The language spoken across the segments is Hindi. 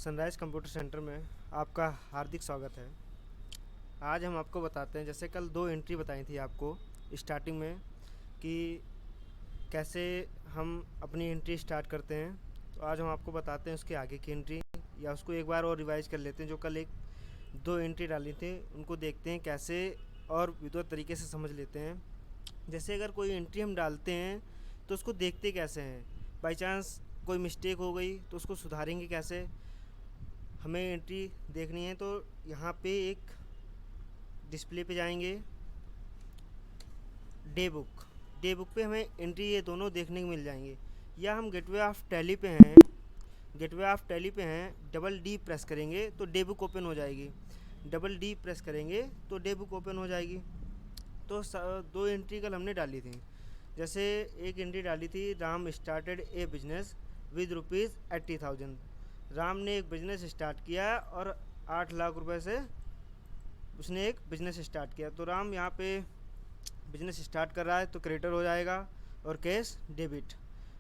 सनराइज़ कंप्यूटर सेंटर में आपका हार्दिक स्वागत है। आज हम आपको बताते हैं, जैसे कल 2 एंट्री बताई थी आपको स्टार्टिंग में कि कैसे हम अपनी एंट्री स्टार्ट करते हैं। तो आज हम आपको बताते हैं उसके आगे की एंट्री, या उसको एक बार और रिवाइज़ कर लेते हैं। जो कल 2 एंट्री डाली थी उनको देखते हैं कैसे और विधिवत तरीके से समझ लेते हैं। जैसे अगर कोई एंट्री हम डालते हैं तो उसको देखते कैसे हैं। बाई चांस कोई मिस्टेक हो गई तो उसको सुधारेंगे कैसे। हमें एंट्री देखनी है तो यहाँ पे एक डिस्प्ले पे जाएंगे, डे बुक पे हमें एंट्री ये दोनों देखने को मिल जाएंगे। या हम गेटवे ऑफ टैली पे हैं, डबल डी प्रेस करेंगे तो डे बुक ओपन हो जाएगी। डबल डी प्रेस करेंगे तो डे बुक ओपन हो जाएगी। तो 2 एंट्री कल हमने डाली थी। जैसे एक एंट्री डाली थी, Ram started A business with ₹80,000। Ram ने एक बिज़नेस स्टार्ट किया और 8 लाख रुपए से उसने एक बिज़नेस स्टार्ट किया। तो राम यहाँ पे बिज़नेस स्टार्ट कर रहा है तो क्रेडिटर हो जाएगा और कैश डेबिट।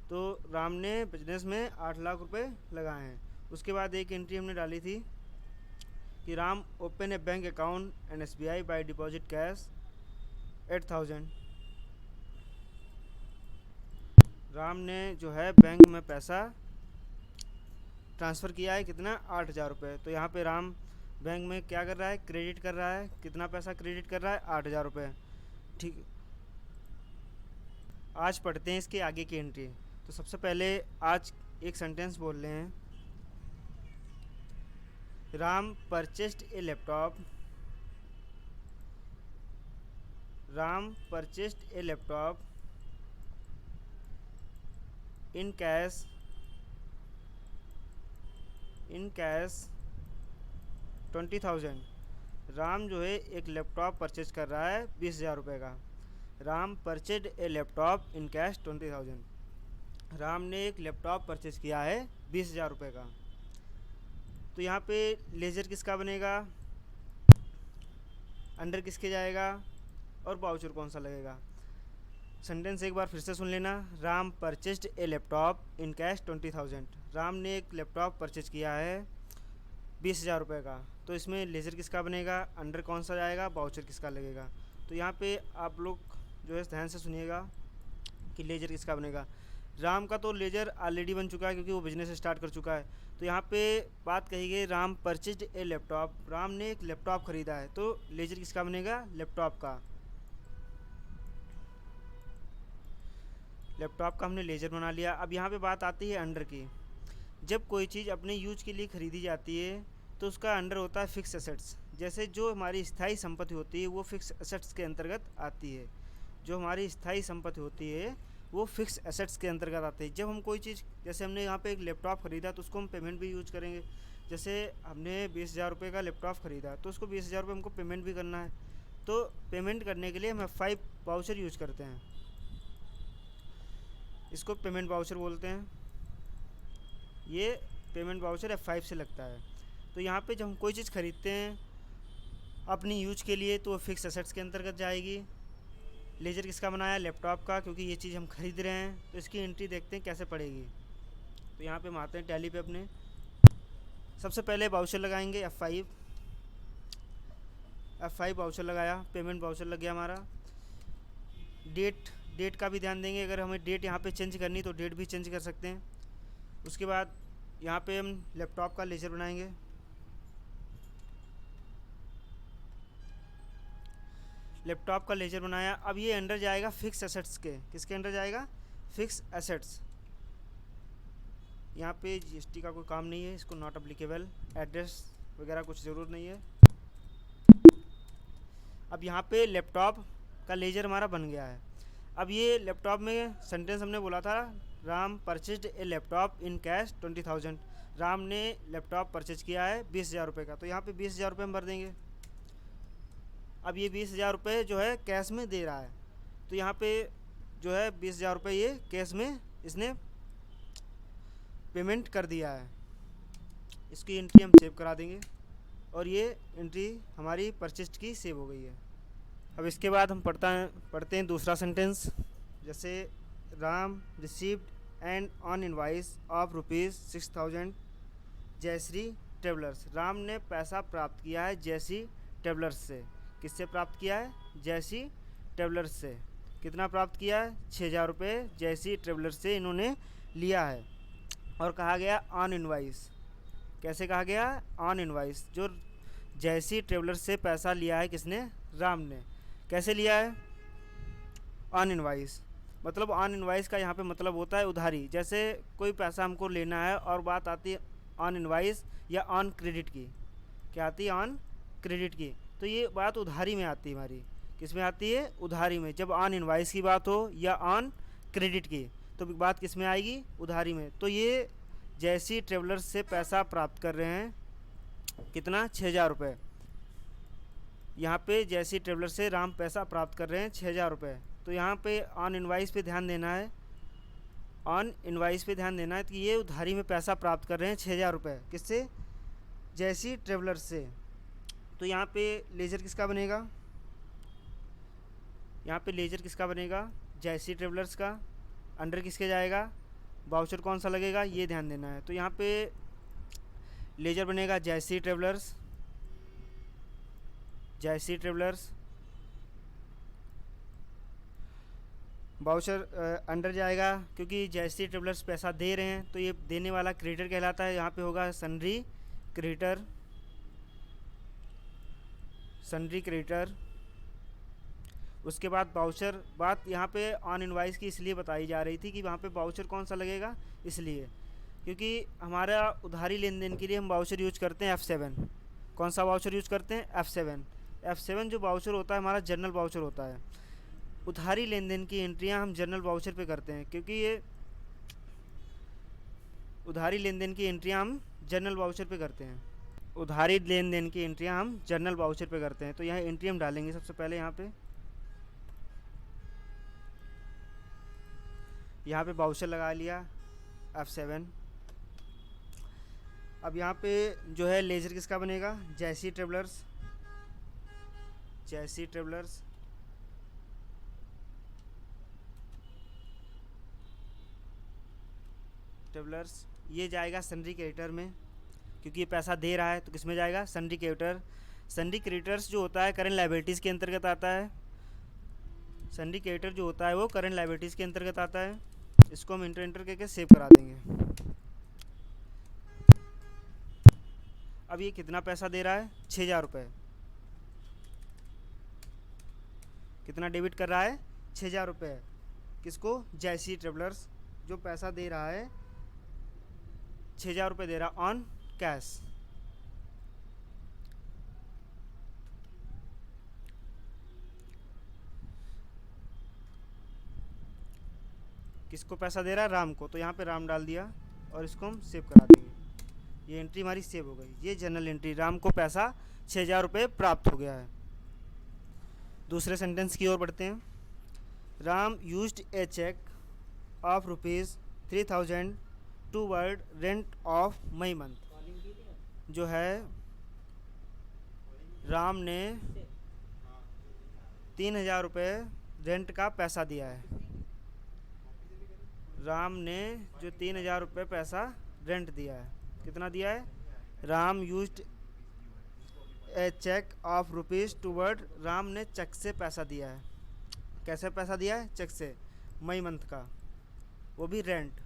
तो राम ने बिजनेस में 8 लाख रुपए लगाए हैं। उसके बाद एक एंट्री हमने डाली थी कि Ram open A bank account and SBI bye deposit cash 8,000। Ram ने जो है बैंक में पैसा ट्रांसफ़र किया है, कितना, 8,000 रुपये। तो यहाँ पे राम बैंक में क्या कर रहा है, क्रेडिट कर रहा है। कितना पैसा क्रेडिट कर रहा है, 8,000 रुपये। ठीक, आज पढ़ते हैं इसके आगे की एंट्री। तो सबसे पहले आज एक सेंटेंस बोल रहे हैं, Ram purchased A laptop. Ram purchased A laptop in cash 20,000। Ram जो है एक लैपटॉप परचेज कर रहा है 20,000 रुपये का। राम परचेड ए लैपटॉप इन कैश 20,000। राम ने एक लैपटॉप परचेज किया है 20,000 रुपये का। तो यहाँ पे लेजर किसका बनेगा, अंडर किसके जाएगा और वाउचर कौन सा लगेगा। सेंटेंस एक बार फिर से सुन लेना, Ram purchased A laptop in cash 20,000। Ram ने एक लैपटॉप परचेज किया है 20,000 रुपये का। तो इसमें लेजर किसका बनेगा, अंडर कौन सा जाएगा, वाउचर किसका लगेगा। तो यहाँ पे आप लोग जो है ध्यान से सुनिएगा कि लेजर किसका बनेगा। राम का तो लेजर ऑलरेडी बन चुका है क्योंकि वो बिजनेस स्टार्ट कर चुका है। तो यहाँ पे बात कही गई, राम परचेज्ड ए लैपटॉप, राम ने एक लैपटॉप खरीदा है। तो लेजर किसका बनेगा, लैपटॉप का। लैपटॉप का हमने लेजर बना लिया। अब यहाँ पे बात आती है अंडर की। जब कोई चीज़ अपने यूज के लिए ख़रीदी जाती है तो उसका अंडर होता है फिक्स एसेट्स। जैसे जो हमारी स्थायी संपत्ति होती है वो फिक्स एसेट्स के अंतर्गत आती है। जो हमारी स्थायी संपत्ति होती है वो फिक्स एसेट्स के अंतर्गत आती है। जब हम कोई चीज़, जैसे हमने यहाँ पे एक लैपटॉप ख़रीदा तो उसको हम पेमेंट भी यूज करेंगे। जैसे हमने 20,000 रुपये का लैपटॉप ख़रीदा तो उसको 20,000 रुपये हमको पेमेंट भी करना है। तो पेमेंट करने के लिए हम F5 वाउचर यूज करते हैं। इसको पेमेंट वाउचर बोलते हैं। ये पेमेंट वाउचर F5 से लगता है। तो यहाँ पे जब हम कोई चीज़ ख़रीदते हैं अपनी यूज के लिए तो वो फिक्स एसेट्स के अंतर्गत जाएगी। लेजर किसका बनाया, लैपटॉप का, क्योंकि ये चीज़ हम खरीद रहे हैं। तो इसकी एंट्री देखते हैं कैसे पड़ेगी। तो यहाँ पे हम आते हैं टैली पे अपने। सबसे पहले वाउचर लगाएंगे F5 वाउचर लगाया, पेमेंट वाउचर लग गया हमारा। डेट का भी ध्यान देंगे, अगर हमें डेट यहाँ पे चेंज करनी तो डेट भी चेंज कर सकते हैं। उसके बाद यहाँ पे हम लैपटॉप का लेजर बनाएंगे। लैपटॉप का लेजर बनाया। अब ये अंडर जाएगा फिक्स एसेट्स के। किसके अंडर जाएगा, फिक्स एसेट्स। यहाँ पे GST का कोई काम नहीं है, इसको नॉट अप्लीकेबल, एड्रेस वगैरह कुछ ज़रूरत नहीं है। अब यहाँ पे लैपटॉप का लेजर हमारा बन गया है। अब ये लैपटॉप में सेंटेंस हमने बोला था, Ram purchased A laptop in cash 20,000। Ram ने लैपटॉप परचेज किया है 20,000 रुपये का। तो यहाँ पे 20,000 रुपये हम भर देंगे। अब ये 20,000 रुपये जो है कैश में दे रहा है। तो यहाँ पे जो है 20,000 रुपये ये कैश में इसने पेमेंट कर दिया है। इसकी एंट्री हम सेव करा देंगे और ये एंट्री हमारी परचेस्ड की सेव हो गई है। अब इसके बाद हम पढ़ते हैं दूसरा सेंटेंस। जैसे Ram received and on invoice of ₹6,000 Jayshree travellers. Ram ने पैसा प्राप्त किया है जयश्री ट्रेवलर्स से। किससे प्राप्त किया है? जयश्री ट्रेवलर्स से। कितना प्राप्त किया है? 6,000 रुपये जयश्री ट्रेवलर्स से इन्होंने लिया है। और कहा गया ऑन इनवाइस। कैसे कहा गया? On invoice. जो जयश्री ट्रेवलर्स से पैसा लिया है किसने? राम ने। कैसे लिया है? On invoice. मतलब ऑन इनवाइस का यहाँ पे मतलब होता है उधारी। जैसे कोई पैसा हमको लेना है और बात आती है ऑन इनवाइस या ऑन क्रेडिट की। क्या आती है? ऑन क्रेडिट की। तो ये बात उधारी में आती है हमारी। किस में आती है? उधारी में। जब ऑन इनवाइस की बात हो या ऑन क्रेडिट की तो बात किस में आएगी? उधारी में। तो ये जयश्री ट्रेवलर्स से पैसा प्राप्त कर रहे हैं। कितना? 6,000 रुपये। यहाँ पे जयश्री ट्रेवलर्स से राम पैसा प्राप्त कर रहे हैं 6,000 रुपये। तो यहाँ पे ऑन इनवाइस पे ध्यान देना है। ऑन इनवाइस पे ध्यान देना है कि ये उधारी में पैसा प्राप्त कर रहे हैं 6,000 रुपये। किससे? जयश्री ट्रेवलर्स से। तो यहाँ पे लेजर किसका बनेगा? यहाँ पे लेजर किसका बनेगा? जयश्री ट्रेवलर्स का। अंडर किसके जाएगा? वाउचर कौन सा लगेगा? ये ध्यान देना है। तो यहाँ पे लेजर बनेगा Jayshree travellers. Jayshree travellers. Voucher under जाएगा क्योंकि जयश्री ट्रेवलर्स पैसा दे रहे हैं तो ये देने वाला क्रेडिटर कहलाता है। यहाँ पे होगा सन्ड्री क्रेडिटर। Sundry creditor. उसके बाद वाउचर। बात यहाँ पे ऑन इनवाइस की इसलिए बताई जा रही थी कि वहाँ पे वाउचर कौन सा लगेगा, इसलिए क्योंकि हमारा उधारी लेन देन के लिए हम वाउचर यूज करते हैं F7। कौन सा वाउचर यूज करते हैं? F7। F7 जो वाउचर होता है हमारा जनरल वाउचर होता है। उधारी लेन देन की एंट्रियाँ हम जनरल वाउचर पे करते हैं क्योंकि ये उधारी लेन देन की एंट्रियाँ हम जनरल वाउचर पे करते हैं। उधारी लेन देन की एंट्रियाँ हम जनरल वाउचर पे करते हैं। तो यहाँ एंट्री हम डालेंगे सबसे पहले। यहाँ पे वाउचर लगा लिया F7। अब यहाँ पे जो है लेजर किसका बनेगा? Jayshree travellers. Jayshree travellers. Travellers ये जाएगा सन्ड्री क्रेडिटर में क्योंकि ये पैसा दे रहा है तो किस में जाएगा? Sundry creditor. सन्ड्री क्रेडिटर्स जो होता है करंट लायबिलिटीज़ के अंतर्गत आता है। सन्ड्री क्रेडिटर जो होता है वो करंट लायबिलिटीज़ के अंतर्गत आता है। इसको हम इंटर करके सेव करा देंगे। अब ये कितना पैसा दे रहा है? 6,000 रुपये। कितना डेबिट कर रहा है? 6,000 रुपये। किसको? जयश्री ट्रेवलर्स। जो पैसा दे रहा है 6,000 रुपये दे रहा ऑन कैश। किसको पैसा दे रहा है? राम को। तो यहाँ पे राम डाल दिया और इसको हम सेव करा देंगे। ये एंट्री हमारी सेव हो गई। ये जनरल एंट्री। राम को पैसा 6,000 रुपये प्राप्त हो गया है। दूसरे सेंटेंस की ओर बढ़ते हैं। Ram used a cheque of ₹3,000 toward rent of May month. जो है राम ने 3,000 रुपये रेंट का पैसा दिया है। राम ने जो 3,000 रुपये पैसा रेंट दिया है। कितना दिया है? Ram used a cheque of rupees toward. Ram ने चेक से पैसा दिया है। कैसे पैसा दिया है? चेक से। मई मंथ का, वो भी रेंट।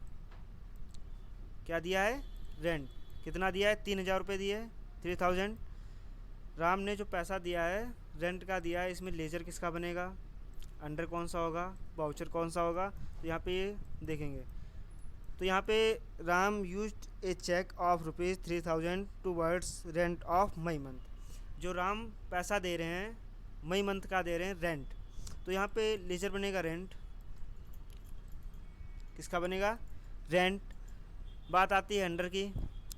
क्या दिया है? रेंट। कितना दिया है? 3,000 रुपये दिए है। 3,000 राम ने जो पैसा दिया है रेंट का दिया है। इसमें लेजर किसका बनेगा? अंडर कौन सा होगा? वाउचर कौन सा होगा? तो यहाँ पे देखेंगे तो यहाँ पे Ram used a cheque of ₹3,000 towards rent of May month. जो राम पैसा दे रहे हैं मई मंथ का दे रहे हैं रेंट। तो यहाँ पे लेजर बनेगा रेंट। किसका बनेगा? रेंट। बात आती है अंडर की।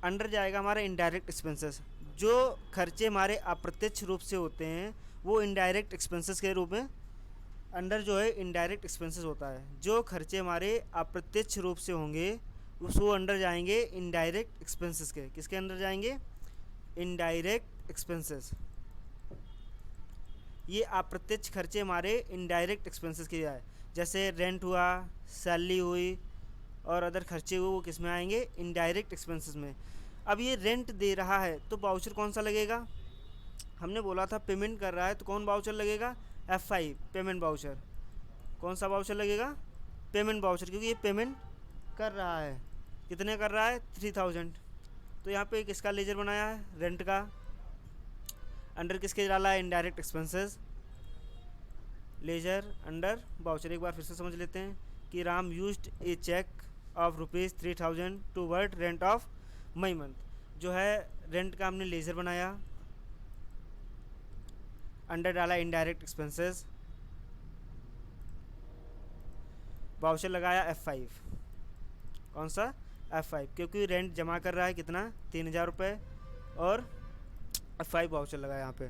अंडर जाएगा हमारा इनडायरेक्ट एक्सपेंसेस। जो खर्चे हमारे अप्रत्यक्ष रूप से होते हैं वो इनडायरेक्ट एक्सपेंसेस के रूप में अंडर जो है इनडायरेक्ट एक्सपेंसेस होता है। जो खर्चे हमारे अप्रत्यक्ष रूप से होंगे उसको अंडर जाएंगे इनडायरेक्ट एक्सपेंसेस के। किसके अंदर जाएंगे? Indirect expenses. ये अप्रत्यक्ष खर्चे हमारे इनडायरेक्ट एक्सपेंसेस के जाए। जैसे रेंट हुआ, सैलरी हुई और अदर खर्चे हुए, वो किस में आएंगे? इनडायरेक्ट एक्सपेंसेस में। अब ये रेंट दे रहा है तो वाउचर कौन सा लगेगा, हमने बोला था पेमेंट कर रहा है तो कौन वाउचर लगेगा, F5 पेमेंट वाउचर। कौन सा वाउचर लगेगा, पेमेंट वाउचर, क्योंकि ये पेमेंट कर रहा है। कितने कर रहा है, 3000। तो यहाँ पे किसका लेजर बनाया है, रेंट का। अंडर किसके डाला है, indirect expenses, ledger under voucher. एक बार फिर से समझ लेते हैं कि Ram used a cheque of ₹3000 toward rent of May month. जो है रेंट का हमने लेजर बनाया, अंडर डाला इनडायरेक्ट एक्सपेंसेस, वाउचर लगाया F5। कौन सा, F5, क्योंकि रेंट जमा कर रहा है कितना, 3000 रुपये, और F5 वाउचर लगाया यहाँ पे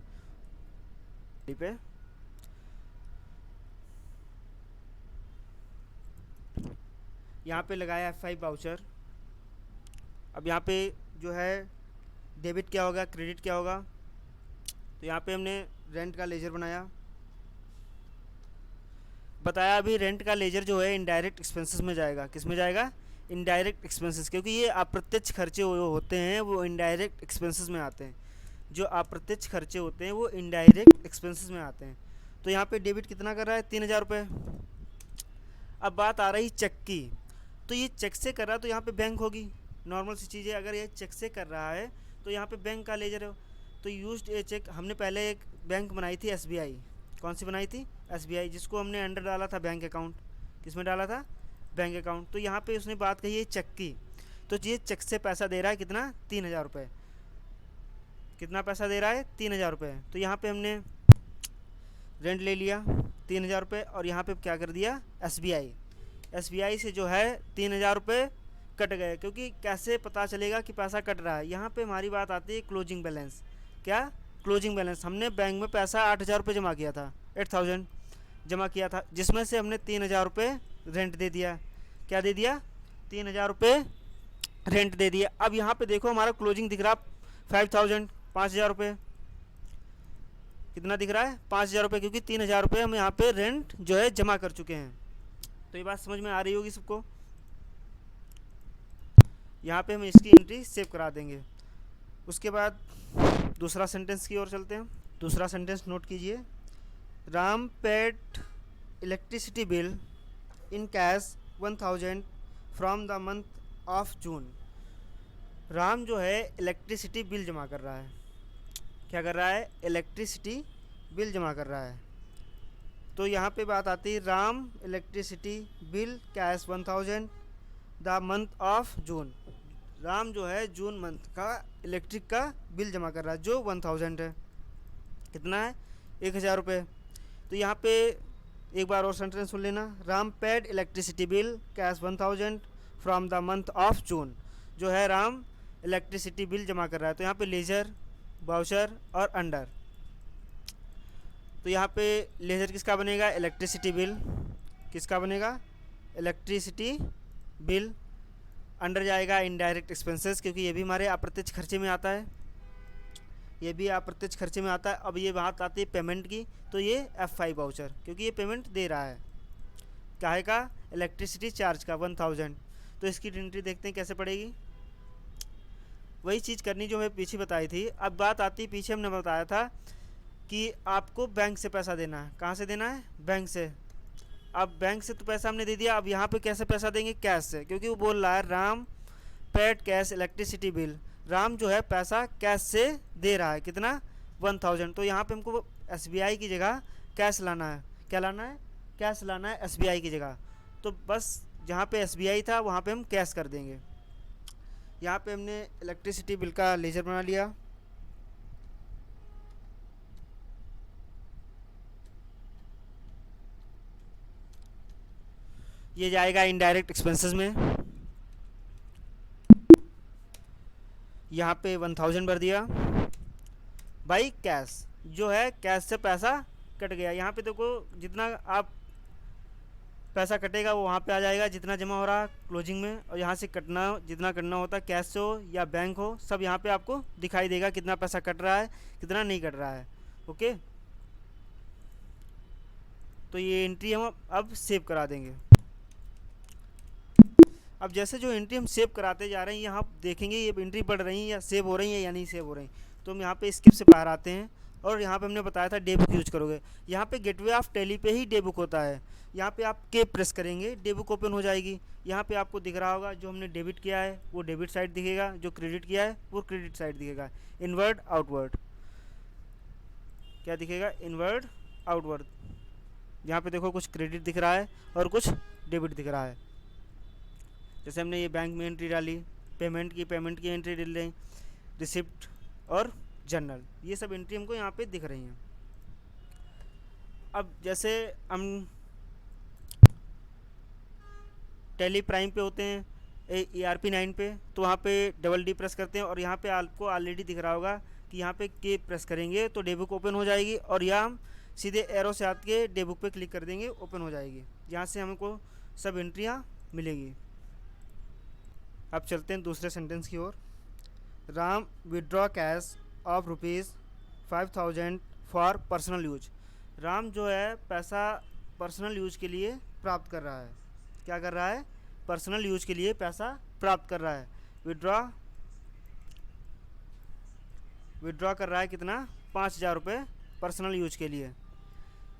यहाँ पे लगाया F5 वाउचर। अब यहाँ पे जो है डेबिट क्या होगा, क्रेडिट क्या होगा, तो यहाँ पे हमने रेंट का लेजर बनाया, बताया अभी रेंट का लेजर जो है इनडायरेक्ट एक्सपेंसेस में जाएगा। किस में जाएगा, इनडायरेक्ट एक्सपेंसेस, क्योंकि ये अप्रत्यक्ष खर्चे होते हैं वो इनडायरेक्ट एक्सपेंसेस में आते हैं। जो अप्रत्यक्ष खर्चे होते हैं वो इनडायरेक्ट एक्सपेंसेस में आते हैं। तो यहाँ पे डेबिट कितना कर रहा है, 3000 रुपये। अब बात आ रही चेक की, तो ये चेक से कर रहा है तो यहाँ पे बैंक होगी, नॉर्मल सी चीज़ है। अगर ये चेक से कर रहा है तो यहाँ पे बैंक का लेजर है। तो यूज्ड ए चेक, हमने पहले एक बैंक बनाई थी SBI। कौन सी बनाई थी, SBI, जिसको हमने अंडर डाला था बैंक अकाउंट। किस में डाला था, बैंक अकाउंट। तो यहाँ पे उसने बात कही है चेक की, तो ये चेक से पैसा दे रहा है कितना, 3000 रुपये। कितना पैसा दे रहा है, 3000 रुपये। तो यहाँ पे हमने रेंट ले लिया 3000 रुपये, और यहाँ पे क्या कर दिया, SBI से जो है 3000 रुपये कट गए। क्योंकि कैसे पता चलेगा कि पैसा कट रहा है, यहाँ पे हमारी बात आती है क्लोजिंग बैलेंस। क्या, क्लोजिंग बैलेंस। हमने बैंक में पैसा 8000 रुपये जमा किया था, 8000 जमा किया था, जिसमें से हमने 3000 रुपये रेंट दे दिया। क्या दे दिया, 3000 रुपये रेंट दे दिया। अब यहाँ पे देखो हमारा क्लोजिंग दिख रहा 5000, 5000 रुपये। कितना दिख रहा है, 5000 रुपये, क्योंकि 3000 रुपये हम यहाँ पे रेंट जो है जमा कर चुके हैं। तो ये बात समझ में आ रही होगी सबको। यहाँ पे हम इसकी एंट्री सेव करा देंगे। उसके बाद दूसरा सेंटेंस की ओर चलते हैं। दूसरा सेंटेंस नोट कीजिए, Ram paid electricity bill in cash 1000 from the month of June. Ram जो है इलेक्ट्रिसिटी बिल जमा कर रहा है। क्या कर रहा है, इलेक्ट्रिसिटी बिल जमा कर रहा है। तो यहाँ पे बात आती है Ram electricity bill cash 1000 the month of June. Ram जो है जून मंथ का इलेक्ट्रिक का बिल जमा कर रहा है, जो 1000 है। कितना है, 1000 रुपये। तो यहाँ पे एक बार और सेंटेंस सुन लेना, Ram paid electricity bill cash 1000 from the month of June. जो है राम इलेक्ट्रिसिटी बिल जमा कर रहा है। तो यहाँ पे लेजर, वाउचर और अंडर। तो यहाँ पे लेजर किसका बनेगा, इलेक्ट्रिसिटी बिल। किसका बनेगा, इलेक्ट्रिसिटी बिल। अंडर जाएगा इनडायरेक्ट एक्सपेंसेस, क्योंकि ये भी हमारे अप्रत्यक्ष खर्चे में आता है। ये भी अप्रत्यक्ष खर्चे में आता है। अब ये बात आती है पेमेंट की, तो ये F5 वाउचर, क्योंकि ये पेमेंट दे रहा है काहे का, इलेक्ट्रिसिटी चार्ज का 1000। तो इसकी एंट्री देखते हैं कैसे पड़ेगी। वही चीज़ करनी जो मैं पीछे बताई थी। अब बात आती है, पीछे हमने बताया था कि आपको बैंक से पैसा देना है। कहाँ से देना है, बैंक से। अब बैंक से तो पैसा हमने दे दिया, अब यहाँ पे कैसे पैसा देंगे, कैश से, क्योंकि वो बोल रहा है Ram paid cash electricity bill. Ram जो है पैसा कैश से दे रहा है, कितना, 1000। तो यहाँ पे हमको SBI की जगह कैश लाना है। क्या लाना है, कैश लाना है SBI की जगह। तो बस जहाँ पे SBI था वहाँ पे हम कैश कर देंगे। यहाँ पे हमने इलेक्ट्रिसिटी बिल का लेजर बना लिया। ये जाएगा इनडायरेक्ट एक्सपेंसेस में। यहाँ पे 1000 भर दिया बाई कैश। जो है कैश से पैसा कट गया। यहाँ पे देखो जितना आप पैसा कटेगा वो वहाँ पे आ जाएगा, जितना जमा हो रहा है क्लोजिंग में। और यहाँ से कटना, जितना कटना होता है, कैश से हो या बैंक हो, सब यहाँ पे आपको दिखाई देगा कितना पैसा कट रहा है, कितना नहीं कट रहा है। ओके, तो ये एंट्री हम अब सेव करा देंगे। अब जैसे जो एंट्री हम सेव कराते जा रहे हैं, यहाँ देखेंगे ये एंट्री बढ़ रही है या सेव हो रही है या नहीं सेव हो रही, तो हम यहाँ पे स्किप से बाहर आते हैं और यहाँ पे हमने बताया था डे बुक यूज करोगे। यहाँ पे गेटवे ऑफ टैली पे ही डे बुक होता है। यहाँ पे आप के प्रेस करेंगे, डे बुक ओपन हो जाएगी। यहाँ पे आपको दिख रहा होगा जो हमने डेबिट किया है वो डेबिट साइड दिखेगा, जो क्रेडिट किया है वो क्रेडिट साइड दिखेगा। इनवर्ड आउटवर्ड क्या दिखेगा? Inward outward. यहाँ पे देखो कुछ क्रेडिट दिख रहा है और कुछ डेबिट दिख रहा है। जैसे हमने ये बैंक में एंट्री डाली, पेमेंट की एंट्री डाल रही, रिसिप्ट और जर्नल, ये सब एंट्री हमको यहाँ पे दिख रही हैं। अब जैसे हम टैली प्राइम पे होते हैं, ERP 9 पे, तो वहाँ पे डबल डी प्रेस करते हैं और यहाँ पे आपको ऑलरेडी दिख रहा होगा कि यहाँ पे के प्रेस करेंगे तो डे बुक ओपन हो जाएगी, और यहाँ हम सीधे एरो से आके डे बुक पे क्लिक कर देंगे, ओपन हो जाएगी। यहाँ से हमको सब एंट्रियाँ मिलेगी। अब चलते हैं दूसरे सेंटेंस की ओर। Ram withdraw cash of ₹5000 for personal use. Ram जो है पैसा पर्सनल यूज के लिए प्राप्त कर रहा है। क्या कर रहा है? पर्सनल यूज के लिए पैसा प्राप्त कर रहा है। विड्रॉ कर रहा है कितना? 5000 रुपये पर्सनल यूज के लिए।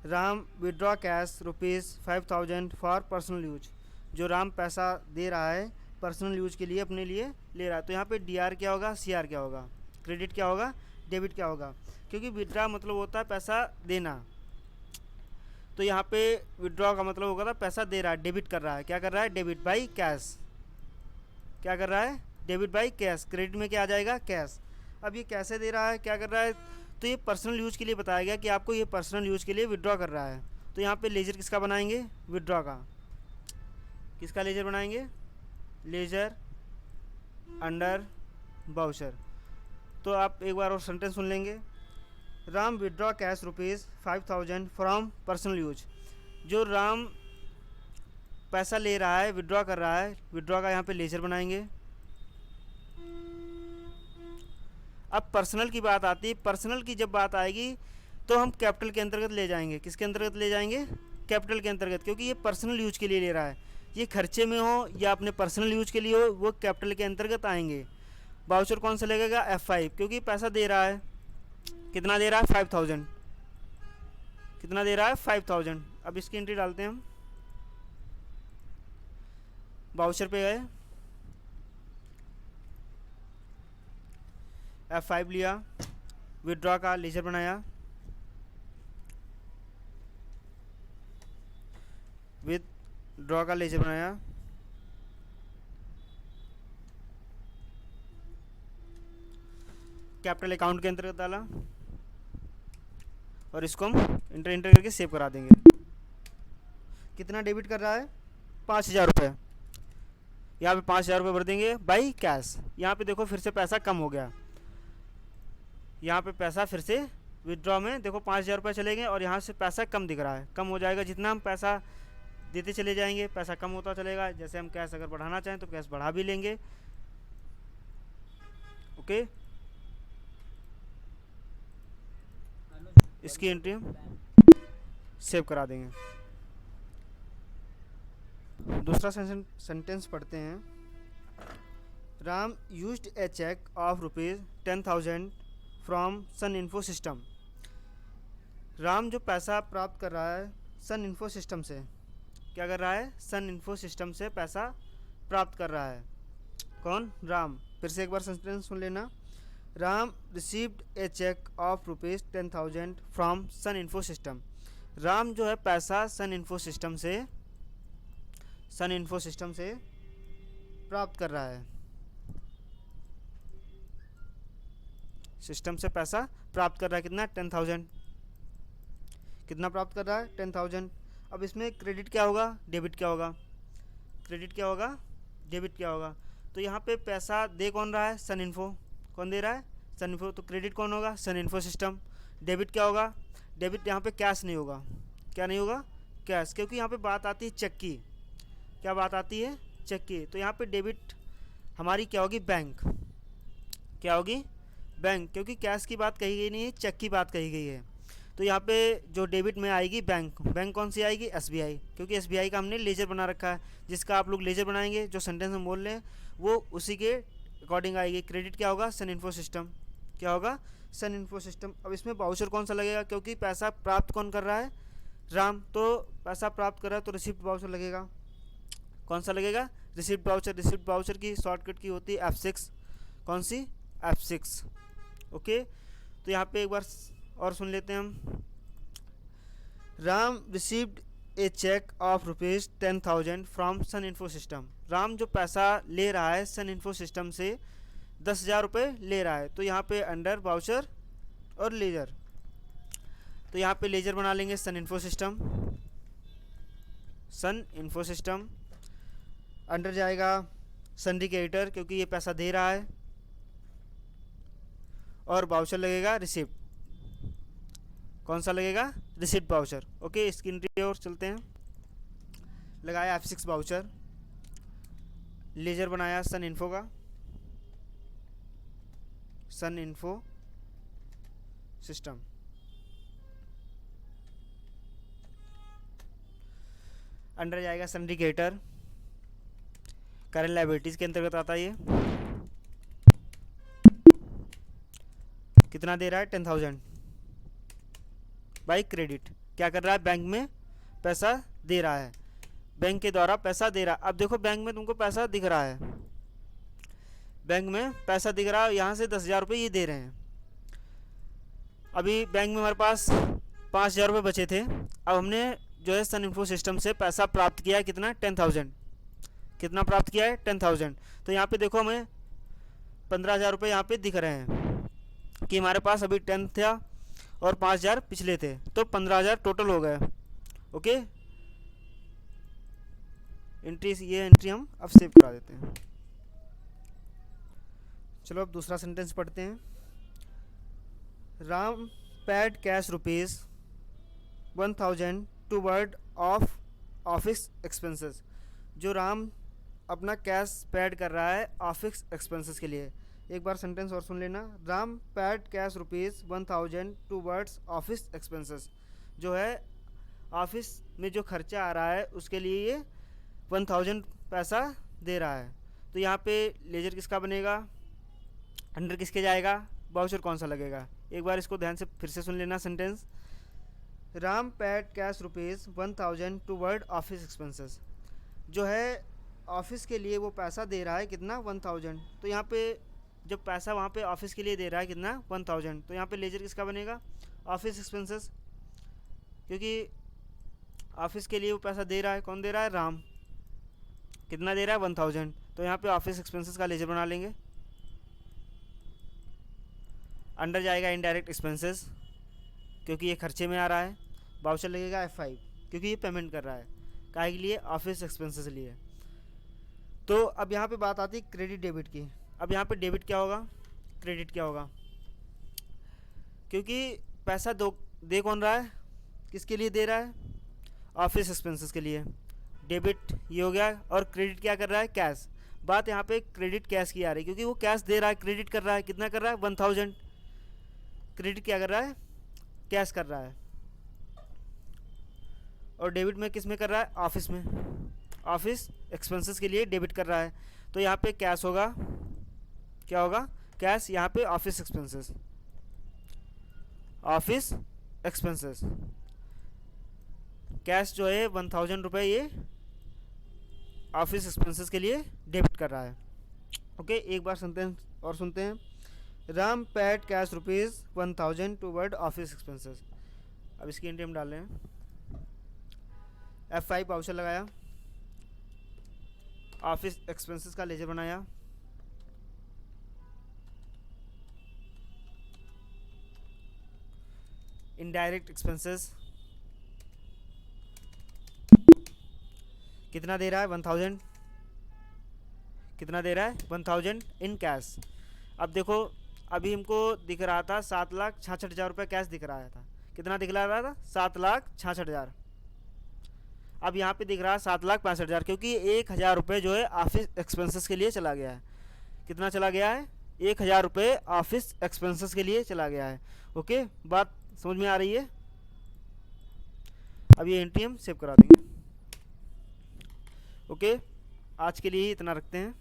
Ram withdraw cash ₹5000 for personal use. जो राम पैसा दे रहा है पर्सनल यूज के लिए, अपने लिए ले रहा है। तो यहाँ पे DR क्या होगा, CR क्या होगा, क्रेडिट क्या होगा, डेबिट क्या होगा? क्योंकि विड्रॉ मतलब होता है पैसा देना, तो यहाँ पे विड्रॉ का मतलब होगा पैसा दे रहा है, डेबिट कर रहा है। क्या कर रहा है? Debit by cash. क्या कर रहा है? Debit by cash. क्रेडिट में क्या आ जाएगा? कैश। अब ये कैसे दे रहा है, क्या कर रहा है? तो ये पर्सनल यूज के लिए बताया गया कि आपको ये पर्सनल यूज के लिए विड्रॉ कर रहा है। तो यहाँ पे लेजर किसका बनाएंगे? विड्रॉ का। किसका लेजर बनाएंगे? Ledger under voucher. तो आप एक बार और सेंटेंस सुन लेंगे। Ram withdraw cash ₹5000 from personal use. जो राम पैसा ले रहा है, विड्रॉ कर रहा है, विड्रॉ का यहाँ पे लेजर बनाएंगे। अब पर्सनल की बात आती है। पर्सनल की जब बात आएगी तो हम कैपिटल के अंतर्गत ले जाएंगे। किसके अंतर्गत ले जाएंगे? कैपिटल के अंतर्गत, क्योंकि ये पर्सनल यूज के लिए ले रहा है। ये खर्चे में हो या अपने पर्सनल यूज के लिए हो, वो कैपिटल के अंतर्गत आएंगे। वाउचर कौन सा लगेगा? F5, क्योंकि पैसा दे रहा है। कितना दे रहा है? 5000। कितना दे रहा है? 5000। अब इसकी एंट्री डालते हैं हम। वाउचर पे गए, F5 लिया, विड्रॉ का लेजर बनाया, विड्रॉ का लेजर बनाया, कैपिटल अकाउंट के अंतर्गत डाला और इसको हम इंटर करके सेव करा देंगे। कितना डेबिट कर रहा है? 5000 रुपये। यहाँ पे 5000 रुपये भर देंगे बाई कैश। यहाँ पे देखो फिर से पैसा कम हो गया। यहाँ पे पैसा फिर से विड्रॉ में देखो 5000 रुपये चले गए और यहाँ से पैसा कम दिख रहा है। कम हो जाएगा, जितना हम पैसा देते चले जाएंगे पैसा कम होता चलेगा। जैसे हम कैश अगर बढ़ाना चाहें तो कैश बढ़ा भी लेंगे। ओके, इसकी एंट्री हम सेव करा देंगे। दूसरा सेंटेंस पढ़ते हैं। Ram used a cheque of ₹10,000 from Sun Info System. Ram जो पैसा प्राप्त कर रहा है सन इन्फो सिस्टम से। क्या कर रहा है? सन इन्फो सिस्टम से पैसा प्राप्त कर रहा है। कौन? राम। फिर से एक बार सेंटेंस सुन लेना। Ram received a cheque of ₹10,000 from Sun Info System. Ram जो है पैसा सन इन्फो सिस्टम से प्राप्त कर रहा है। सिस्टम से पैसा प्राप्त कर रहा है। कितना? 10,000। कितना प्राप्त कर रहा है? 10,000। अब इसमें क्रेडिट क्या होगा, डेबिट क्या होगा? क्रेडिट क्या होगा, डेबिट क्या होगा? तो यहाँ पे पैसा दे कौन रहा है? सन इन्फो। कौन दे रहा है? सन इन्फो। तो क्रेडिट कौन होगा? सन इन्फो सिस्टम। डेबिट क्या होगा? डेबिट यहाँ पे कैश नहीं होगा। क्या नहीं होगा? कैश, क्योंकि यहाँ पे बात आती है चेक की। क्या बात आती है? चेक की। तो यहाँ पे डेबिट हमारी क्या होगी? बैंक। क्या होगी? बैंक, क्योंकि कैश की बात कही गई नहीं है, चेक की बात कही गई है। तो यहाँ पे जो डेबिट में आएगी बैंक, बैंक कौन सी आएगी, एसबीआई, क्योंकि एसबीआई का हमने लेजर बना रखा है, जिसका आप लोग लेजर बनाएंगे जो सेंटेंस में बोल रहे हैं वो उसी के अकॉर्डिंग आएगी। क्रेडिट क्या होगा, सन इन्फो सिस्टम, क्या होगा, सन इन्फो सिस्टम। अब इसमें बाउचर कौन सा लगेगा, क्योंकि पैसा प्राप्त कौन कर रहा है, राम, तो पैसा प्राप्त कर रहा है तो रिसिप्ट बाउचर लगेगा। कौन सा लगेगा, रिसिप्ट बाउचर। रिसिप्ट बाउचर की शॉर्टकट की होती है F6, कौन सी, F6। ओके, तो यहाँ पे एक बार और सुन लेते हैं हम। Ram received a cheque of ₹10,000 from Sun Info System. Ram जो पैसा ले रहा है सन इन्फो सिस्टम से 10,000 रुपये ले रहा है, तो यहाँ पे अंडर बाउचर और लेजर, तो यहाँ पे लेजर बना लेंगे सन इन्फो सिस्टम, सन इन्फो सिस्टम। अंडर जाएगा सन्ड्री क्रेडिटर, क्योंकि ये पैसा दे रहा है, और बाउचर लगेगा रिसिप्ट, कौन सा लगेगा, रिसिप्ट बाउचर। ओके, इसकी एंट्री और चलते हैं। लगाया F6 बाउचर, लेजर बनाया सन इन्फो का, सन इन्फो सिस्टम। अंडर जाएगा सन्ड्री क्रेडिटर, करंट लायबिलिटीज के अंतर्गत आता है ये। कितना दे रहा है, 10,000 बाई क्रेडिट। क्या कर रहा है, बैंक में पैसा दे रहा है, बैंक के द्वारा पैसा दे रहा है। अब देखो बैंक में तुमको पैसा दिख रहा है, बैंक में पैसा दिख रहा है, यहाँ से 10,000 रुपये ये दे रहे हैं। अभी बैंक में हमारे पास 5,000 रुपये बचे थे, अब हमने जो है सन इन्फो सिस्टम से पैसा प्राप्त किया है, कितना, 10,000। कितना प्राप्त किया है, 10,000। तो यहाँ पे देखो हमें 15,000 रुपये यहाँ पे दिख रहे हैं कि हमारे पास अभी 10 था और 5,000 पिछले थे, तो 15,000 टोटल हो गए। ओके, एंट्री, ये एंट्री हम अब सेव करा देते हैं। चलो अब दूसरा सेंटेंस पढ़ते हैं। Ram pad cash ₹1,000 toward of office expenses. जो राम अपना कैश पैड कर रहा है ऑफिस एक्सपेंसेस के लिए। एक बार सेंटेंस और सुन लेना। Ram pad cash ₹1,000 towards office expenses. जो है ऑफिस में जो खर्चा आ रहा है उसके लिए ये 1,000 पैसा दे रहा है। तो यहाँ पे लेजर किसका बनेगा, अंडर किसके जाएगा, बाउचर कौन सा लगेगा। एक बार इसको ध्यान से फिर से सुन लेना sentence. Ram pad cash ₹1,000 toward office expenses. जो है ऑफिस के लिए वो पैसा दे रहा है, कितना, 1,000। तो यहाँ पे जब पैसा वहाँ पे ऑफिस के लिए दे रहा है कितना, 1,000, तो यहाँ पे लेजर किसका बनेगा, ऑफिस एक्सपेंसेस, क्योंकि ऑफिस के लिए वो पैसा दे रहा है, कौन दे रहा है, राम। कितना दे रहा है, 1,000, तो यहाँ पे ऑफिस एक्सपेंसेस का लेजर बना लेंगे। अंडर जाएगा इनडायरेक्ट एक्सपेंसेस, क्योंकि ये खर्चे में आ रहा है। बाउचर लगेगा F5, क्योंकि ये पेमेंट कर रहा है, काहे के लिए, ऑफिस एक्सपेंसेस के लिए। तो अब यहाँ पे बात आती है क्रेडिट डेबिट की। अब यहाँ पे डेबिट क्या होगा, क्रेडिट क्या होगा, क्योंकि पैसा दे कौन रहा है, किसके लिए दे रहा है, ऑफिस एक्सपेंसेस के लिए। डेबिट ये हो गया, और क्रेडिट क्या कर रहा है, कैश। बात यहाँ पे क्रेडिट कैश की आ रही है, क्योंकि वो कैश दे रहा है, क्रेडिट कर रहा है, कितना कर रहा है, 1,000। क्रेडिट क्या कर रहा है, कैश कर रहा है। और डेबिट में किस में कर रहा है, ऑफिस में, ऑफिस एक्सपेंसेस के लिए डेबिट कर रहा है। तो यहाँ पे कैश होगा, क्या होगा, कैश। यहाँ पे office expenses, office expenses. Cash जो है 1,000 रुपये ये ऑफिस एक्सपेंसेस के लिए डेबिट कर रहा है। ओके, एक बार सेंटेंस और सुनते हैं। Ram pad cash ₹1,000 toward office expenses. अब इसकी एंट्री हम डाल रहे हैं। F5 बाउचर लगाया, ऑफिस एक्सपेंसेस का लेजर बनाया, इनडायरेक्ट एक्सपेंसेस कितना दे रहा है, 1,000। कितना दे रहा है, 1,000 इन कैश। अब देखो अभी हमको दिख रहा था 7,66,000 रुपये कैश दिख रहा था। कितना दिख रहा था, 7,66,000। अब यहाँ पे दिख रहा है 7,65,000, क्योंकि 1,000 रुपये जो है ऑफिस एक्सपेंसेस के लिए चला गया है। कितना चला गया है, 1,000 रुपये ऑफिस एक्सपेंसेस के लिए चला गया है। ओके, बात समझ में आ रही है। अब ये एंट्री हम सेव करा देंगे। ओके, आज के लिए ही इतना रखते हैं।